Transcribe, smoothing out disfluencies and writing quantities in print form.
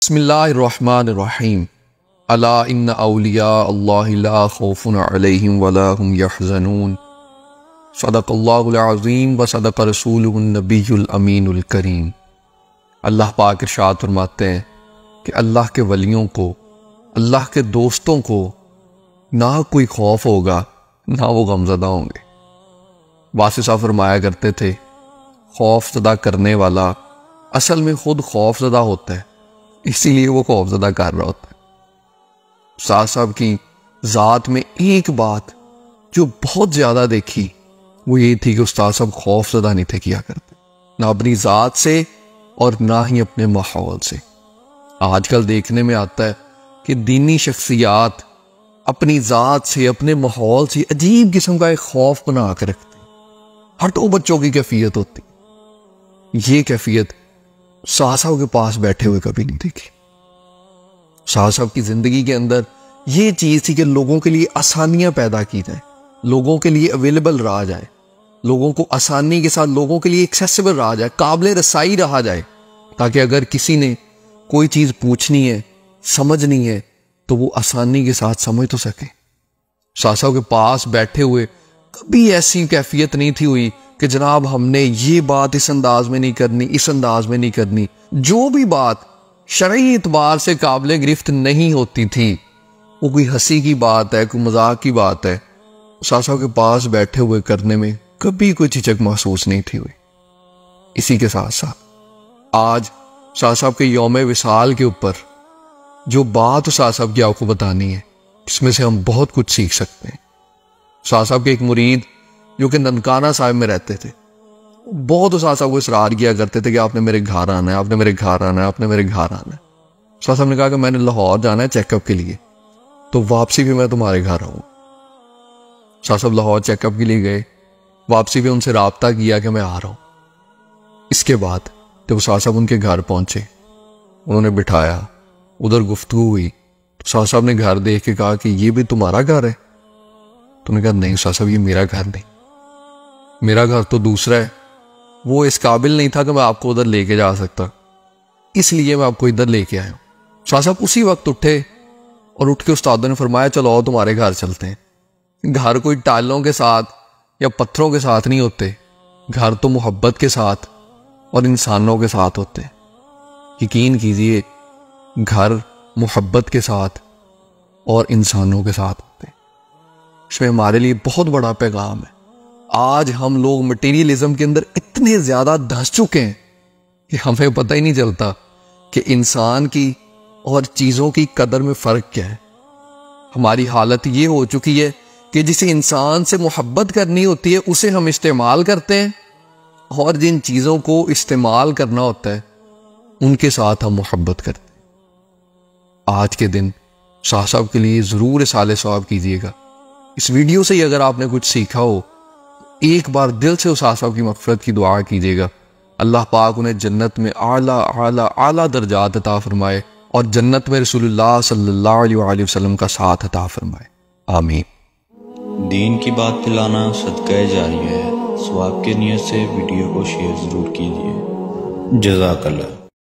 بسم اللہ الرحمن الرحیم الا ان اولیاء اللہ لا خوف علیہم ولا هم یحزنون صدق اللہ العظیم وصدق رسولہ النبی الامین الکریم۔ اللہ پاک ارشاد فرماتے ہیں کہ اللہ کے ولیوں کو، اللہ کے دوستوں کو نہ کوئی خوف ہوگا، نہ وہ غمزدہ ہوں گے۔ واصف صاحب فرمایا کرتے تھے خوف زدہ کرنے والا اصل میں خود خوف زدہ ہوتا ہے، اسی لیے وہ خوف زدہ کر رہا ہوتا ہے۔ استاد صاحب کی ذات میں ایک بات جو بہت زیادہ دیکھی وہ یہ تھی کہ استاد صاحب خوف زدہ نہیں تھے کیا کرتے، نہ اپنی ذات سے اور نہ ہی اپنے ماحول سے۔ آج کل دیکھنے میں آتا ہے کہ دینی شخصیات اپنی ذات سے، اپنے ماحول سے عجیب قسم کا ایک خوف بنا کے رکھتے ہیں۔ ہٹو بچوں کی کیفیت ہوتی، یہ کیفیت استاد صاحب کے پاس بیٹھے ہوئے کبھی نہیں دیکھی۔ استاد صاحب کی زندگی کے اندر یہ چیز تھی کہ لوگوں کے لیے آسانیاں پیدا کی جائیں، لوگوں کے لیے اویلیبل رہا جائے، لوگوں کو آسانی کے ساتھ، لوگوں کے لیے ایکسیسیبل رہا جائے، قابل رسائی رہا جائے، تاکہ اگر کسی نے کوئی چیز پوچھنی ہے، سمجھنی ہے تو وہ آسانی کے ساتھ سمجھ تو سکے۔ استاد صاحب کے پاس بیٹھے ہوئے کبھی ایسی کیفیت نہیں تھی ہوئی کہ جناب ہم نے یہ بات اس انداز میں نہیں کرنی، اس انداز میں نہیں کرنی۔ جو بھی بات شرعی اعتبار سے قابل گرفت نہیں ہوتی تھی، وہ کوئی ہنسی کی بات ہے، کوئی مذاق کی بات ہے، استاد صاحب کے پاس بیٹھے ہوئے کرنے میں کبھی کوئی جھجک محسوس نہیں تھی ہوئی۔ اسی کے ساتھ ساتھ آج استاد صاحب کے یوم وصال کے اوپر جو بات استاد صاحب کی آپ کو بتانی ہے، اس میں سے ہم بہت کچھ سیکھ سکتے ہیں۔ استاد صاحب کے ایک مرید جو کہ ننکانہ صاحب میں رہتے تھے، بہت استاد صاحب کو اصرار کیا کرتے تھے کہ آپ نے میرے گھر آنا ہے، آپ نے میرے گھر آنا ہے، آپ نے میرے گھر آنا ہے۔ استاد صاحب نے کہا کہ میں نے لاہور جانا ہے چیک اپ کے لیے، تو واپسی بھی میں تمہارے گھر آؤں۔ استاد صاحب لاہور چیک اپ کے لیے گئے، واپسی بھی ان سے رابطہ کیا کہ میں آ رہا ہوں۔ اس کے بعد جب استاد صاحب ان کے گھر پہنچے، انہوں نے بٹھایا، ادھر گفتگو ہوئی، استاد صاحب نے گھر دیکھ کے کہا کہ یہ بھی تمہارا گھر ہے؟ تو نے کہا نہیں استاد صاحب، یہ میرا گھر نہیں، میرا گھر تو دوسرا ہے، وہ اس قابل نہیں تھا کہ میں آپ کو ادھر لے کے جا سکتا، اس لیے میں آپ کو ادھر لے کے آیا ہوں۔ استاد صاحب اسی وقت اٹھے اور اٹھ کے استادوں نے فرمایا چلو آؤ تمہارے گھر چلتے ہیں۔ گھر کوئی ٹائلوں کے ساتھ یا پتھروں کے ساتھ نہیں ہوتے، گھر تو محبت کے ساتھ اور انسانوں کے ساتھ ہوتے ہیں۔ یقین کیجئے گھر محبت کے ساتھ اور انسانوں کے ساتھ ہوتے ہیں۔ اس میں ہمارے لیے بہت بڑا پیغام ہے۔ آج ہم لوگ مٹیریلزم کے اندر اتنے زیادہ دھس چکے ہیں کہ ہمیں پتہ ہی نہیں چلتا کہ انسان کی اور چیزوں کی قدر میں فرق کیا ہے۔ ہماری حالت یہ ہو چکی ہے کہ جسے انسان سے محبت کرنی ہوتی ہے اسے ہم استعمال کرتے ہیں، اور جن چیزوں کو استعمال کرنا ہوتا ہے ان کے ساتھ ہم محبت کرتے ہیں۔ آج کے دن شاہ صاحب کے لیے ضرور اصالہ ثواب کیجیے گا۔ اس ویڈیو سے ہی اگر آپ نے کچھ سیکھا ہو، ایک بار دل سے اس شاہ صاحب کی مغفرت کی دعا کیجیے گا۔ اللہ پاک انہیں جنت میں اعلیٰ اعلیٰ اعلیٰ درجات عطا فرمائے اور جنت میں رسول اللہ صلی اللہ علیہ وآلہ وسلم کا ساتھ عطا فرمائے، آمین۔ دین کی بات پھیلانا صدقہ جاریہ ہے، ثواب کی نیت سے ویڈیو کو شیئر ضرور کیجیے۔ جزاک اللہ۔